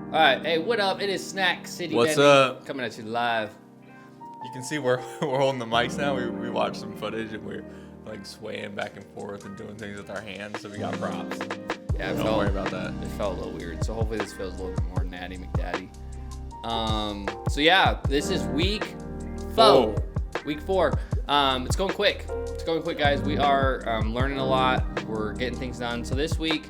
All right, hey, what up? It is Snack City. What's Vending, up? Coming at you live. You can see we're holding the mics now. We watched some footage and we're like swaying back and forth and doing things with our hands, so we got props. Yeah, Don't worry about that. It felt a little weird, so hopefully this feels a little bit more natty McDaddy. So yeah, this is week 4. Week 4. It's going quick. It's going quick, guys. We are learning a lot. We're getting things done. So this week,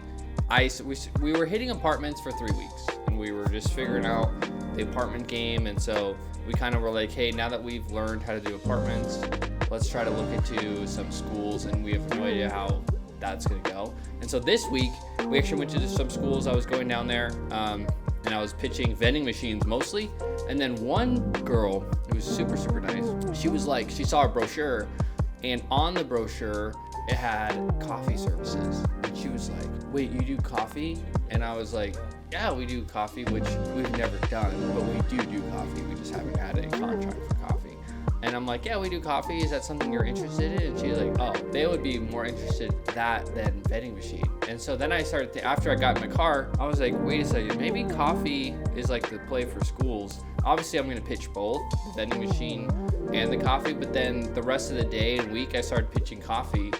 we were hitting apartments for 3 weeks, and we were just figuring out the apartment game. And so we kind of were like, hey, now that we've learned how to do apartments, let's try to look into some schools, and we have no idea how that's going to go. And so this week, we actually went to some schools. I was going down there, and I was pitching vending machines mostly. And then one girl who was super, super nice, she was like, she saw a brochure, and on the brochure, it had coffee services. And she was like, wait, you do coffee? And I was like, yeah, we do coffee, which we've never done, but we do coffee. We just haven't had a contract for coffee. And I'm like, yeah, we do coffee. Is that something you're interested in? And she's like, oh, they would be more interested in that than vending machine. And so then I started, after I got in my car, I was like, wait a second, maybe coffee is like the play for schools. Obviously, I'm going to pitch both, the vending machine and the coffee. But then the rest of the day and week, I started pitching coffee,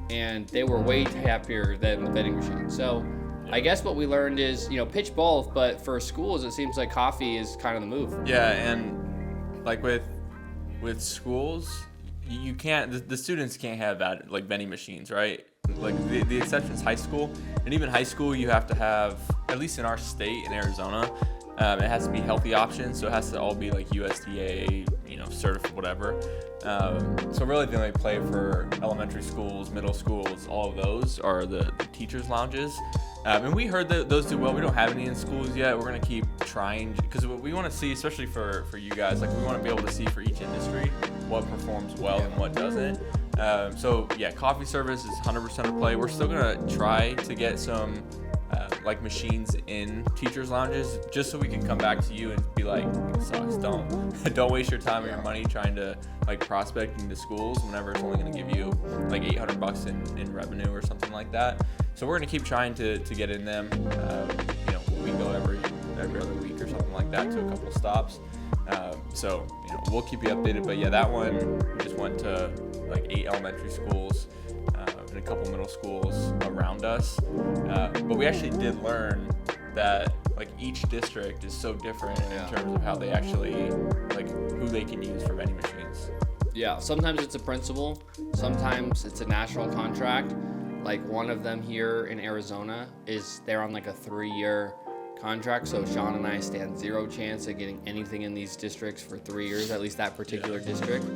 and they were way happier than the vending machine. So I guess what we learned is, pitch both, but for schools, it seems like coffee is kind of the move. Yeah, and like with schools, you can't, the students can't have that, like vending machines, right? Like the exception is high school, and even high school, you have to have, at least in our state, in Arizona, it has to be healthy options, so it has to all be like USDA, certified, whatever. So really the only play for elementary schools, middle schools, all of those are the teachers' lounges. And we heard that those do well. We don't have any in schools yet. We're going to keep trying, because what we want to see, especially for you guys, like we want to be able to see for each industry what performs well and what doesn't. So yeah, coffee service is 100% a play. We're still going to try to get some like machines in teachers' lounges, just so we can come back to you and be like, it sucks. Don't waste your time or your money trying to like prospecting to schools whenever it's only going to give you like $800 in revenue or something like that. So we're going to keep trying to get in them. We go every other week or something like that to a couple stops. So we'll keep you updated. But yeah, that one we just went to like 8 elementary schools and a couple middle schools around us. But we actually did learn that like each district is so different in terms of how they actually, like who they can use for vending machines. Yeah, sometimes it's a principal, sometimes it's a national contract. Like one of them here in Arizona they're on like a 3-year contract, so Sean and I stand 0 chance of getting anything in these districts for 3 years, at least that particular district.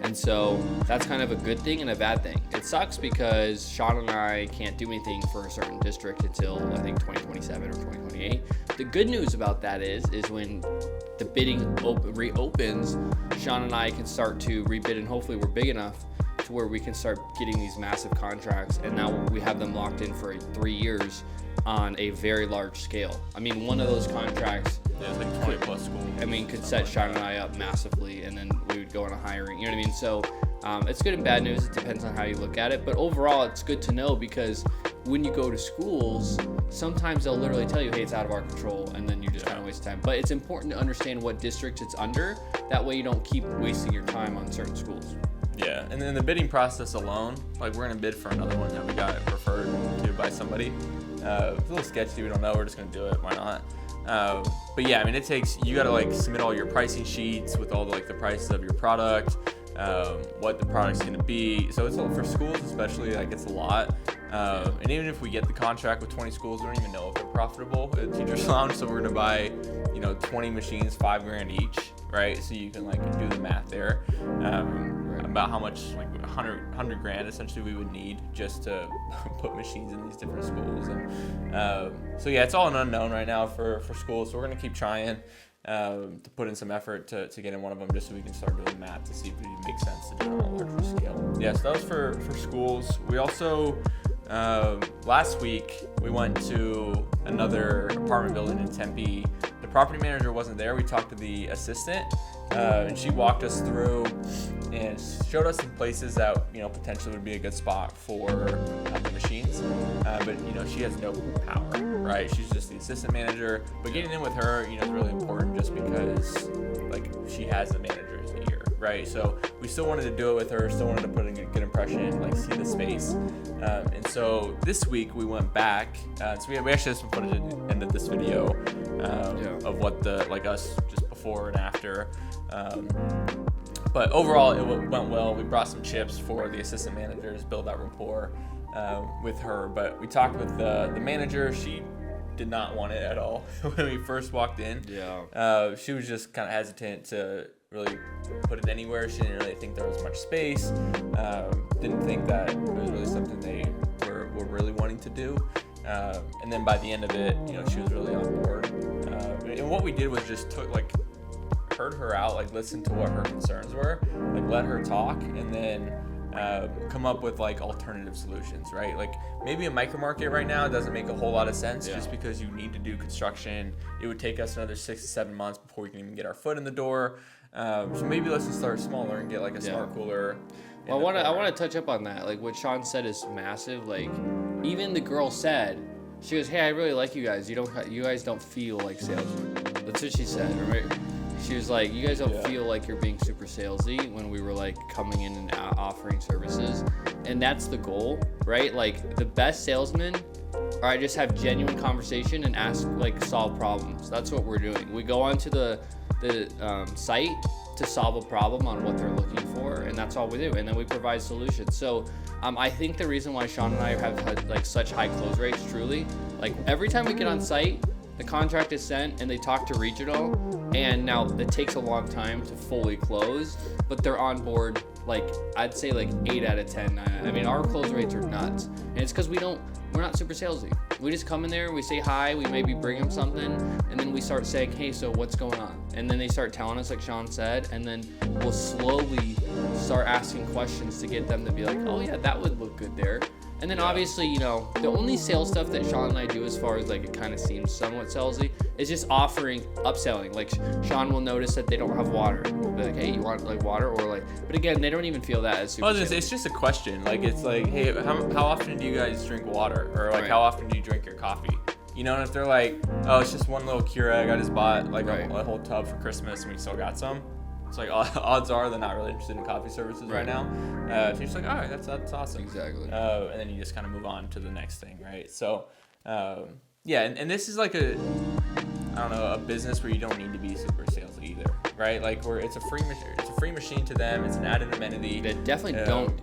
And so that's kind of a good thing and a bad thing. It sucks because Sean and I can't do anything for a certain district until I think 2027 or 2028. The good news about that is when the bidding reopens, Sean and I can start to rebid, and hopefully we're big enough to where we can start getting these massive contracts, and now we have them locked in for 3 years on a very large scale. I mean, one of those contracts, There's like 20 plus schools. Could set Sean and I up massively, and then we would go on a hiring. You know what I mean? So it's good and bad news. It depends on how you look at it. But overall, it's good to know, because when you go to schools, sometimes they'll literally tell you, hey, it's out of our control, and then you just kind of waste time. But it's important to understand what district it's under. That way you don't keep wasting your time on certain schools. Yeah, and then the bidding process alone, like we're going to bid for another one that we got referred to by somebody. It's a little sketchy, we don't know, we're just going to do it, why not? But yeah, you got to like submit all your pricing sheets with all the prices of your product, what the product's going to be. So it's for schools especially, like it's a lot. And even if we get the contract with 20 schools, we don't even know if they're profitable at Teachers Lounge. So we're going to buy, 20 machines, $5,000 each, right? So you can do the math there. About how much, like $100,000 essentially we would need just to put machines in these different schools. And so yeah, it's all an unknown right now for schools. So we're gonna keep trying to put in some effort to get in one of them, just so we can start doing math to see if it even makes sense to do it on a larger scale. Yeah, so that was for schools. We also last week we went to another apartment building in Tempe. The property manager wasn't there. We talked to the assistant, and she walked us through and showed us some places that, you know, potentially would be a good spot for the machines. But, you know, she has no power, right? She's just the assistant manager. But getting in with her, you know, is really important just because, like, she has the manager's ear, right? So we still wanted to do it with her, still wanted to put in a good impression, like, see the space. And so this week we went back. So we actually have some footage at the end of this video of what us just before and after. But overall, it went well. We brought some chips for the assistant managers, build that rapport with her. But we talked with the manager. She did not want it at all when we first walked in. Yeah. She was just kind of hesitant to really put it anywhere. She didn't really think there was much space. Didn't think that it was really something they were really wanting to do. And then by the end of it, you know, she was really on board. And what we did was just heard her out, like listened to what her concerns were, like let her talk, and then come up with like alternative solutions, right? Like maybe a micro market right now doesn't make a whole lot of sense just because you need to do construction. It would take us another 6 to 7 months before we can even get our foot in the door. So maybe let's just start smaller and get like a smart cooler. Well, I want to touch up on that. Like what Sean said is massive. Like even the girl said, she goes, "Hey, I really like you guys. You guys don't feel like salesmen." That's what she said, right? She was like, "You guys don't feel like you're being super salesy," when we were like coming in and offering services. And that's the goal, right? Like the best salesmen are just have genuine conversation and solve problems. That's what we're doing. We go onto the site to solve a problem on what they're looking for, and that's all we do. And then we provide solutions. So I think the reason why Sean and I have had like such high close rates, truly, like every time we get on site, the contract is sent and they talk to regional, and now it takes a long time to fully close, but they're on board like I'd say like 8 out of 10. I mean, our close rates are nuts, and it's because we're not super salesy. We just come in there, we say hi, we maybe bring them something, and then we start saying, "Hey, so what's going on?" And then they start telling us, like Sean said, and then we'll slowly start asking questions to get them to be like, "Oh yeah, that would look good there." And then obviously, you know, the only sales stuff that Sean and I do, as far as like it kind of seems somewhat salesy, is just offering upselling. Like Sean will notice that they don't have water. We'll be like, "Hey, you want like water?" Or like, but again, they don't even feel that as super. Well, it's just a question. Like it's like, "Hey, how often do you guys drink water?" Or like, "How often do you drink your coffee?" You know, and if they're like, "Oh, it's just one little Keurig. I just bought like a whole tub for Christmas and we still got some." It's like odds are they're not really interested in coffee services right now. So you're just like, all right, that's awesome. Exactly. And then you just kind of move on to the next thing, right? So, and this is like a business where you don't need to be super salesy either, right? Like where it's a free machine to them. It's an added amenity. They definitely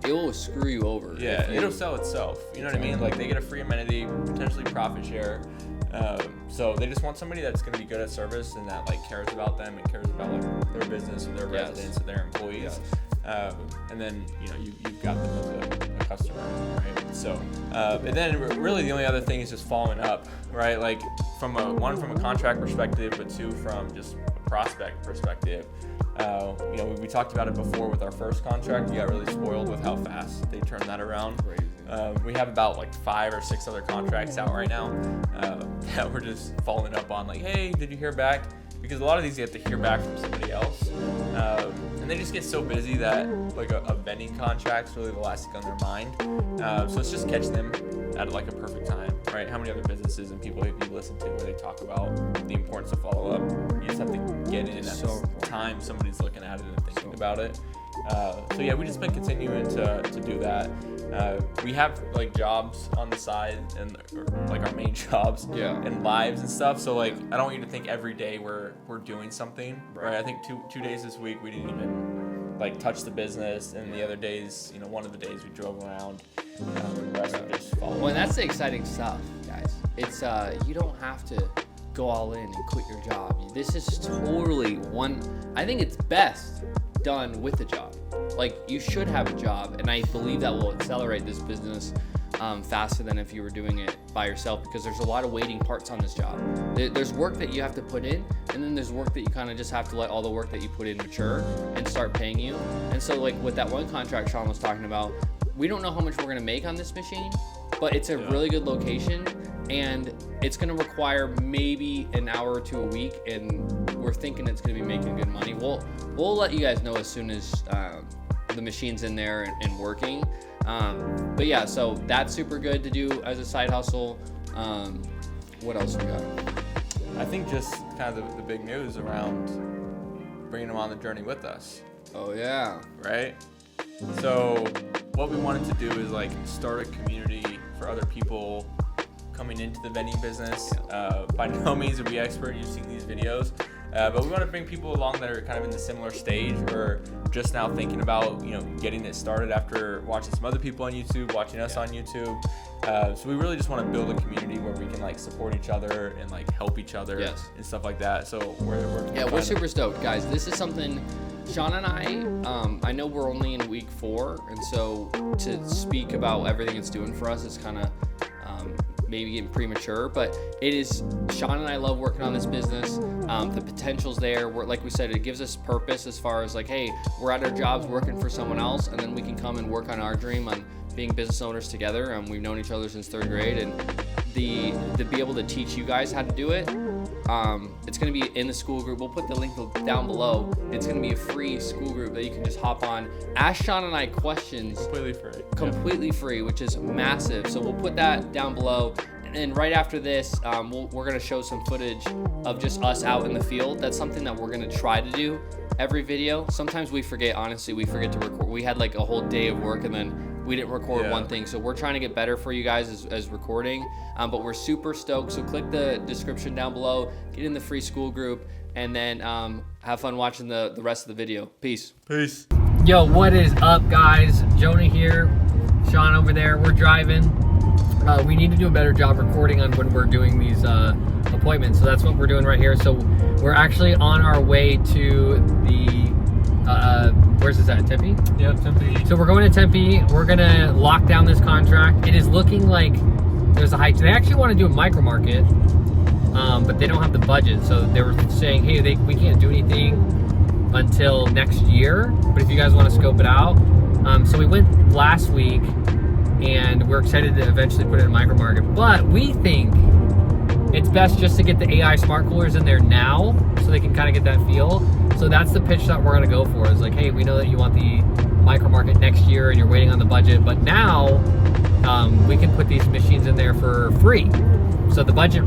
it will screw you over. Yeah, it'll sell itself. You know what I mean? Like they get a free amenity, potentially profit share. So they just want somebody that's going to be good at service and that like cares about them and cares about like their business or their residents or their employees. And then you've got them as a customer, right? So and then really the only other thing is just following up, right? Like from a contract perspective, but two from just a prospect perspective. We talked about it before with our first contract. We got really spoiled with how fast they turned that around. Crazy. We have about like 5 or 6 other contracts out right now that we're just following up on. Like, "Hey, did you hear back?" Because a lot of these you have to hear back from somebody else, and they just get so busy that like a vending contract's really the last thing on their mind. So it's just catching them at like a perfect time, right? How many other businesses and people have you listened to where they talk about the importance of follow up? You just have to get in at the time somebody's looking at it and thinking about it. So yeah, we just been continuing to do that. We have like jobs on the side and like our main jobs and lives and stuff. So like I don't want you to think every day we're doing something, right? I think two days this week we didn't even like touch the business, and the other days, one of the days we drove around. And the rest of just following. Well, and that's the exciting stuff, guys. It's you don't have to go all in and quit your job. This is totally I think it's best done with a job. Like you should have a job, and I believe that will accelerate this business faster than if you were doing it by yourself, because there's a lot of waiting parts on this job. There's work that you have to put in, and then there's work that you kind of just have to let all the work that you put in mature and start paying you. And so like with that one contract Sean was talking about, we don't know how much we're going to make on this machine, but it's a really good location, and it's going to require maybe an hour or two a week, and we're thinking it's going to be making good money. We'll let you guys know as soon as the machines in there and working. But yeah, so that's super good to do as a side hustle. What else we got? I think just kind of the big news around bringing them on the journey with us. Oh yeah. Right? So what we wanted to do is like start a community for other people coming into the vending business. By no means are we expert. You've seen these videos. But we want to bring people along that are kind of in the similar stage or just now thinking about, getting it started after watching some other people on YouTube, watching us on YouTube. So we really just want to build a community where we can like support each other and like help each other and stuff like that. So we're super stoked, guys. This is something Sean and I know we're only in week 4, and so to speak about everything it's doing for us is kind of maybe getting premature, but it is. Sean and I love working on this business. The potential's there. Like we said, it gives us purpose as far as like, hey, we're at our jobs working for someone else, and then we can come and work on our dream on being business owners together. We've known each other since 3rd grade, and to be able to teach you guys how to do it. It's going to be in the school group. We'll put the link down below. It's going to be a free school group that you can just hop on, ask Sean and I questions. Completely free, which is massive. So we'll put that down below. And right after this, we're going to show some footage of just us out in the field. That's something that we're going to try to do every video. Sometimes we forget, honestly, we forget to record. We had like a whole day of work and then we didn't record one thing. So we're trying to get better for you guys as recording, but we're super stoked. So click the description down below, get in the free school group, and then have fun watching the rest of the video. Peace. Yo, what is up, guys? Jonah here, Sean over there. We're driving. We need to do a better job recording on when we're doing these appointments. So that's what we're doing right here. So we're actually on our way to the where's this at? Tempe? Yep, Tempe. So we're going to Tempe. We're gonna lock down this contract. It is looking like there's a hike. They actually want to do a micro market, but they don't have the budget. So they were saying, hey, we can't do anything until next year. But if you guys want to scope it out, so we went last week, and we're excited to eventually put it in a micro market. But we think it's best just to get the AI smart coolers in there now, so they can kind of get that feel. So that's the pitch that we're gonna go for. Is like, hey, we know that you want the micro market next year and you're waiting on the budget, but now we can put these machines in there for free. So the budget,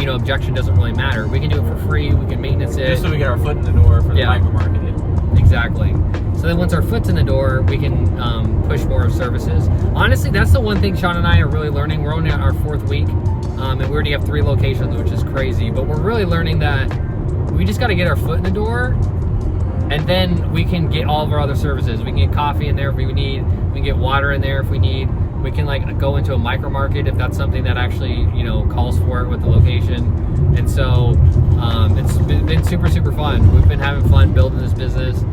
objection doesn't really matter. We can do it for free. We can maintenance it. Just so we get our foot in the door for the micro market. Exactly. So then once our foot's in the door, we can push more of services. Honestly, that's the one thing Sean and I are really learning. We're only on our 4th week, and we already have 3 locations, which is crazy. But we're really learning that we just got to get our foot in the door, and then we can get all of our other services. We can get coffee in there if we need. We can get water in there if we need. We can like go into a micro market if that's something that actually calls for it with the location. And so it's been super, super fun. We've been having fun building this business.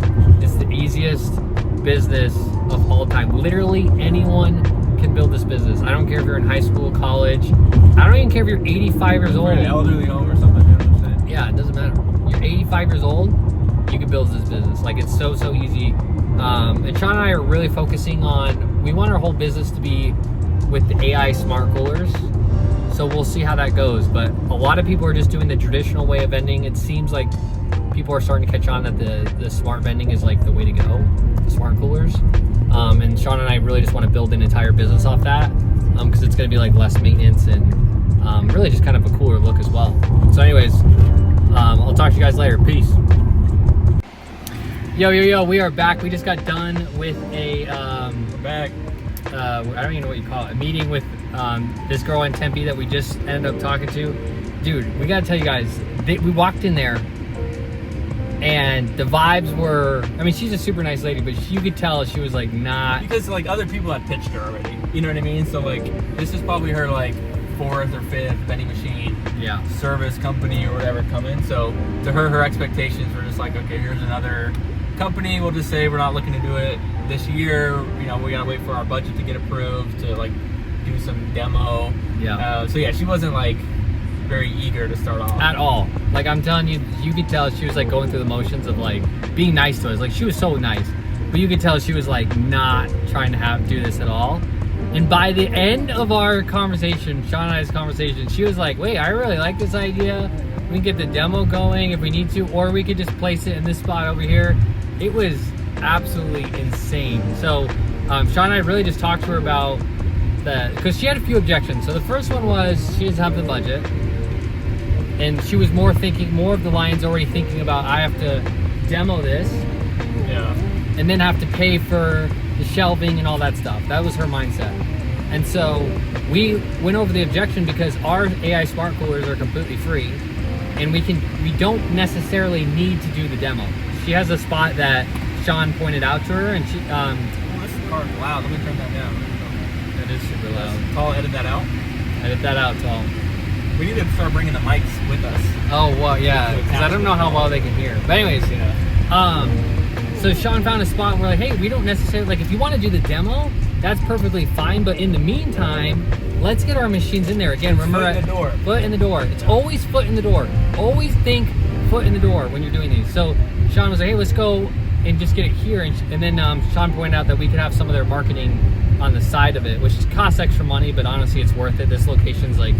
It's the easiest business of all time. Literally anyone can build this business. I don't care if you're in high school, college. I don't even care if you're 85 years old. Or an elderly home or something. Yeah, it doesn't matter. You're 85 years old, you can build this business. Like, it's so easy. And Sean and I are really focusing on, we want our whole business to be with the AI smart coolers. So we'll see how that goes. But a lot of people are just doing the traditional way of vending. It seems like people are starting to catch on that the smart vending is like the way to go, the smart coolers. And Sean and I really just want to build an entire business off that, because it's going to be like less maintenance and really just kind of a cooler look as well. So anyways, I'll talk to you guys later. Peace. Yo, we are back. We just got done with a Back. I don't even know what you call it, a meeting with this girl in Tempe that we just ended up talking to. Dude, we gotta tell you guys, we walked in there and the vibes were, I mean, she's a super nice lady, but you could tell she was like not, because like other people had pitched her already, you know what I mean? So like this is probably her like 4th or 5th vending machine service company or whatever coming. So to her expectations were just like, okay, here's another company. We'll just say we're not looking to do it this year. We gotta wait for our budget to get approved to like do some demo. So yeah, she wasn't like very eager to start off at all. Like, I'm telling you, you could tell she was like going through the motions of like being nice to us. Like, she was so nice, but you could tell she was like not trying to do this at all. And by the end of our conversation, Sean and I's conversation, she was like, wait, I really like this idea. We can get the demo going if we need to, or we could just place it in this spot over here. It was absolutely insane. So Sean and I really just talked to her about that, because she had a few objections. So the first one was she doesn't have the budget, and she was more of the lines already thinking about, I have to demo this, and then have to pay for the shelving and all that stuff. That was her mindset. And so we went over the objection because our AI smart coolers are completely free, and we don't necessarily need to do the demo. She has a spot that Sean pointed out to her, and she This car's loud. Let me turn that down. that is super loud. Call, edit that out. Edit that out, Tom. We need to start bringing the mics with us. Oh well, yeah, because I don't know how well they can hear. But anyways, so Sean found a spot and we're like, hey, we don't necessarily, like, if you want to do the demo, that's perfectly fine, but in the meantime, let's get our machines in there. Again, remember, foot in the door. Foot in the door. It's always foot in the door. Always think foot in the door when you're doing these. So Sean was like, hey, let's go and just get it here. And then Sean pointed out that we could have some of their marketing on the side of it, which costs extra money, but honestly, it's worth it. This location's like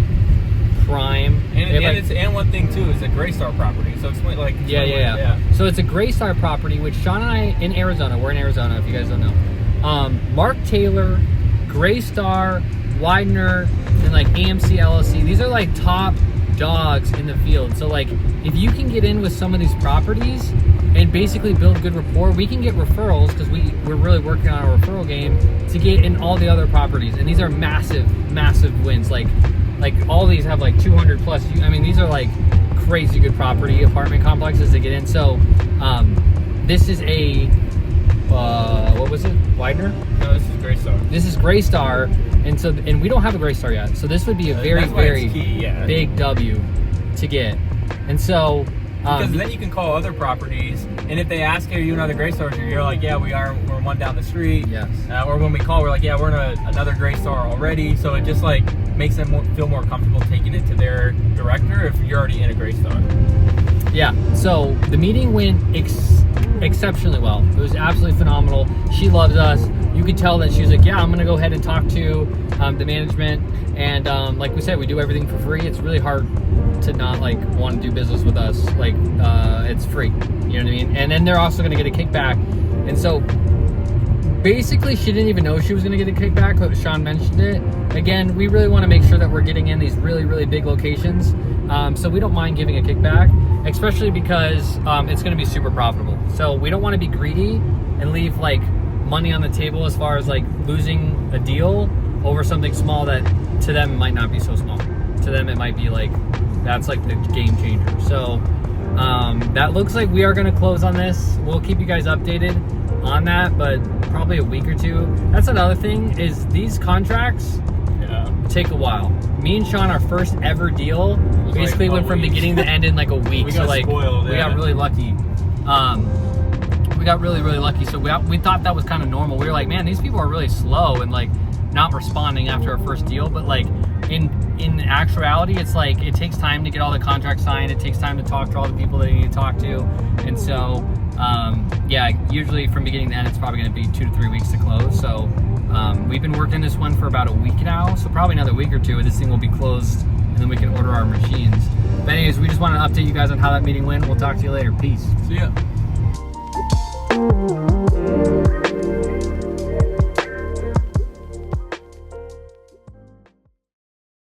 prime. And one thing too is a Greystar property. So explain Yeah. So it's a Greystar property, which Sean and I in Arizona. We're in Arizona, if you guys don't know. Mark Taylor, Greystar, Widener, and like AMC LLC. These are like top dogs in the field. So like, if you can get in with some of these properties and basically build good rapport, we can get referrals, because we're really working on our referral game to get in all the other properties. And these are massive wins. Like all these have like 200 plus. I mean, these are like crazy good property apartment complexes to get in. So this is a what was it? Widener? No, this is Greystar. This is Greystar, and we don't have a Greystar yet. So this would be a very key, big W to get. And so because then you can call other properties, and if they ask you, are you another Greystar? You're like, yeah, we are. We're one down the street. Yes. Or when we call, we're like, yeah, we're in another Greystar already. So it just like makes them feel more comfortable taking it to their director if you're already in a Greystar. Yeah. So the meeting went exceptionally well. It was absolutely phenomenal. She loves us. You could tell that she was like, yeah, I'm gonna go ahead and talk to the management, and like we said, we do everything for free. It's really hard to not like want to do business with us. Like it's free, you know what I mean? And then they're also gonna get a kickback. And so basically she didn't even know she was gonna get a kickback, but Sean mentioned it. Again, we really want to make sure that we're getting in these really big locations, so we don't mind giving a kickback, especially because it's going to be super profitable. So we don't want to be greedy and leave like money on the table as far as like losing a deal over something small that to them might not be so small. To them it might be like, that's like the game changer. So that looks like we are going to close on this. We'll keep you guys updated on that, but probably a week or two. That's another thing, is these contracts take a while. Me and Sean, our first ever deal basically went from beginning to end in like a week. We got spoiled. We got really lucky. We got really lucky. So we thought that was kind of normal. We were like, man, these people are really slow and like not responding after our first deal. But like in actuality, it's like it takes time to get all the contracts signed. It takes time to talk to all the people that you need to talk to. And so usually from beginning to end, it's probably going to be 2 to 3 weeks to close. So we've been working this one for about a week now, so probably another week or two, and this thing will be closed, and then we can order our machines. But anyways, we just want to update you guys on how that meeting went. We'll talk to you later. Peace. See ya.